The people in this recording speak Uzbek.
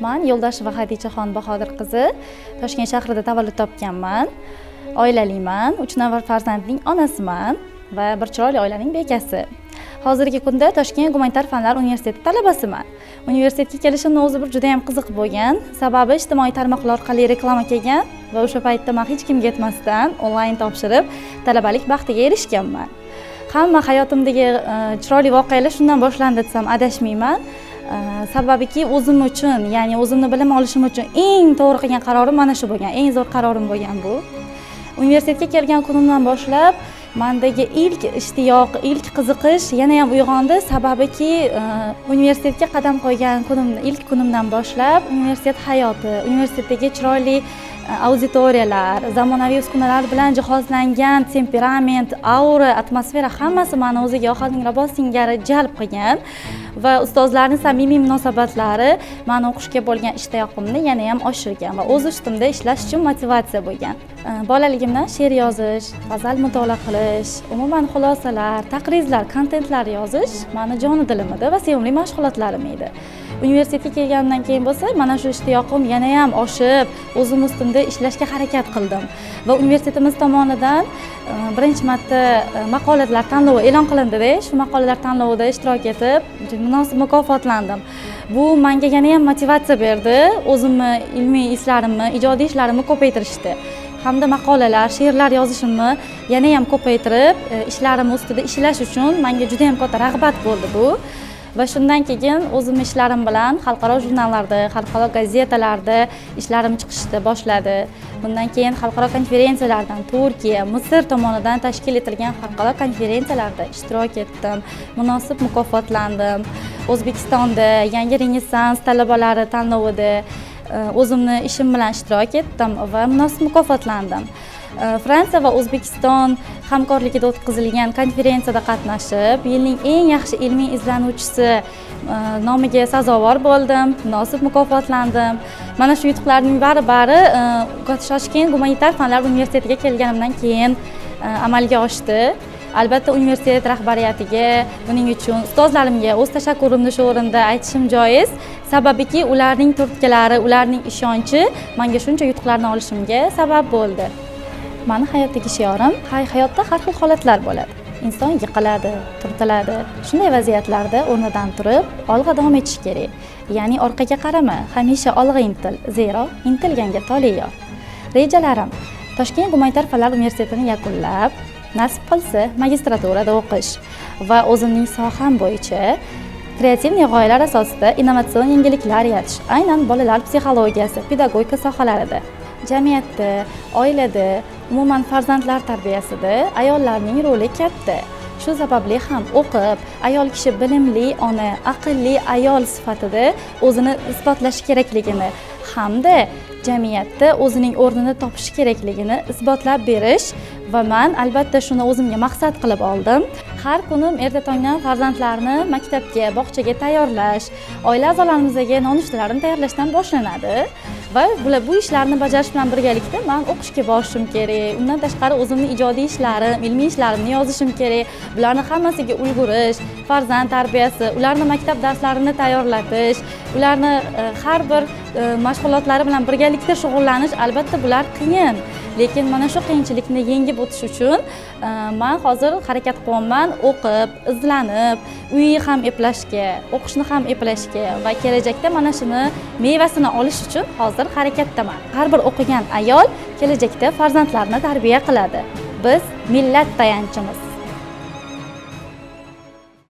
Men Yo'ldosheva Xadichaxon Bahodir qizi Toshkent shahrida tavallud topganman. Oilaliman, 3 nafar farzandning onasiman va bir chiroyli oilaning bekasi. Hozirgi kunda Toshkent Gumanitar fanlar universiteti talabasiman. Universitetga kelishimni o'zi bir juda ham qiziq bo'lgan. Sababi ijtimoiy tarmoqlar orqali reklama kelgan va o'sha paytda men hech kimga aytmasdan onlayn topshirib talabalik baxtiga erishganman. Hamma hayotimdagi chiroyli voqealar shundan boshlandi desam adashmayman. Sababiki o'zim uchun, ya'ni o'zimni bilim olishim uchun eng to'g'ri qilgan qarorim mana shu bo'lgan. Eng zo'r qarorim bo'lgan bu. Universitetga kelgan kunimdan boshlab mendagi ilk ishtiyoq, ilk qiziqish yana ham uyg'ondi. Sababiki universitetga qadam qo'ygan ilk kunimdan boshlab universitet hayoti, universitetdagi chiroyli auditoriyalar, zamonaviy uskunalar bilan jihozlangan temperament, aura, atmosfera hammasi meni o'ziga Ahadning Rabo singari jalb qilgan va ustozlarning samimiy munosabatlari meni o'qishga bo'lgan ishtiyoqimni yana ham oshirgan va o'z ustimda ishlash uchun motivatsiya bo'lgan. Bolaligimdan she'r yozish, g'azal mutolaa qilish, umuman xulosalar, taqrizlar, kontentlar yozish meni joni dilim edi va sevimli mashg'ulotlarim edi. Universitetga kelgandan keyin bo'lsa, mana shu ishtiyoqim yana ham oshib, o'zim ustimda ishlashga harakat qildim. Va universitetimiz tomonidan birinchi marta maqolalar tanlovi e'lon qilindi-da, shu maqolalar tanlovida ishtirok etib, munosib mukofotlandim. Bu menga yana ham motivatsiya berdi, o'zimni ilmiy ishlarimni, ijodiy ishlarimni ko'paytirishdi. Hamda maqolalar, she'rlar yozishimni yana ham ko'paytirib, ishlarim ustida ishlash uchun menga juda ham katta rag'bat bo'ldi bu. Va shundan keyin o'zim ishlarim bilan xalqaro jurnallarda, xalqaro gazetalarda ishlarim chiqishni boshladi. Bundan keyin xalqaro konferensiyalardan Turkiya, Misr tomonidan tashkil etilgan xalqaro konferensiyalarda ishtirok etdim. Munosib mukofotlandim. O'zbekistonda Yangi Renessans talabalari tanlovida o'zimni ishim bilan ishtirok etdim va munosib mukofotlandim. Fransiya va O'zbekiston hamkorligida o'tkazilgan konferensiyada qatnashib, yilning eng yaxshi ilmiy izlanuvchisi nomiga sazovor bo'ldim, munosib mukofotlandim. Mana shu yutuqlarning bari Toshkent Gumanitar fanlar universitetiga kelganimdan keyin amalga oshdi. Albatta universitet rahbariyatiga, buning uchun ustozlarimga o'z tashakkurimni shu o'rinda aytishim joiz. Sababiki ularning turtkalari, ularning ishonchi menga shuncha yutuqlarni olishimga sabab bo'ldi. Meni hayotdagi shiorim, hayotda har xil holatlar bo'ladi. Inson yiqiladi, turtiladi. Shunday vaziyatlarda o'rnidan turib, olg'a davom etish kerak. Ya'ni orqaga qarama, hamisha olg'a intil, zero intilganga tole yor. Rejalarim: Toshkent Gumanitar fanlar universitetini yakunlab, nasib qilsa magistraturada o'qish va o'zimning soham bo'yicha kreativ g'oyalar asosida innovatsion yangiliklar yaratish, aynan bolalar psixologiyasi, pedagogika sohalarida. Jamiyatda, oilada, umuman farzandlar tarbiyasida ayollarning roli katta. Shu sababli ham o'qib, ayol kishi bilimli ona, aqlli ayol sifatida o'zini isbotlash kerakligini hamda jamiyatda o'zining o'rnini topish kerakligini isbotlab berish va men albatta shuni o'zimga maqsad qilib oldim. Har kunim erta tongdan farzandlarni maktabga, bog'chaga tayyorlash, oila a'zolarimizga nonushtalarni tayyorlashdan boshlanadi. Va bu ishlarni bajarish bilan birgalikda men o'qishga borishim kerak. Undan tashqari o'zimning ijodiy ishlarim, ilmiy ishlarimni yozishim kerak. Bularni hammasiga ulgurish, farzand tarbiyasi, ularni maktab darslarini tayyorlatish, ularni har bir mashg'ulotlari bilan birgalikda shug'ullanish, albatta bular qiyin. Lekin mana shu qiyinchilikni yengib o'tish uchun men hozir harakat qilyapman, o'qib, izlanib, uyni ham eplashga, o'qishni ham eplashga va kelajakda mana shuni mevasini olish uchun hozir harakatdaman. Har bir o'qigan ayol kelajakda farzandlarni tarbiya qiladi. Biz millat tayanchimiz.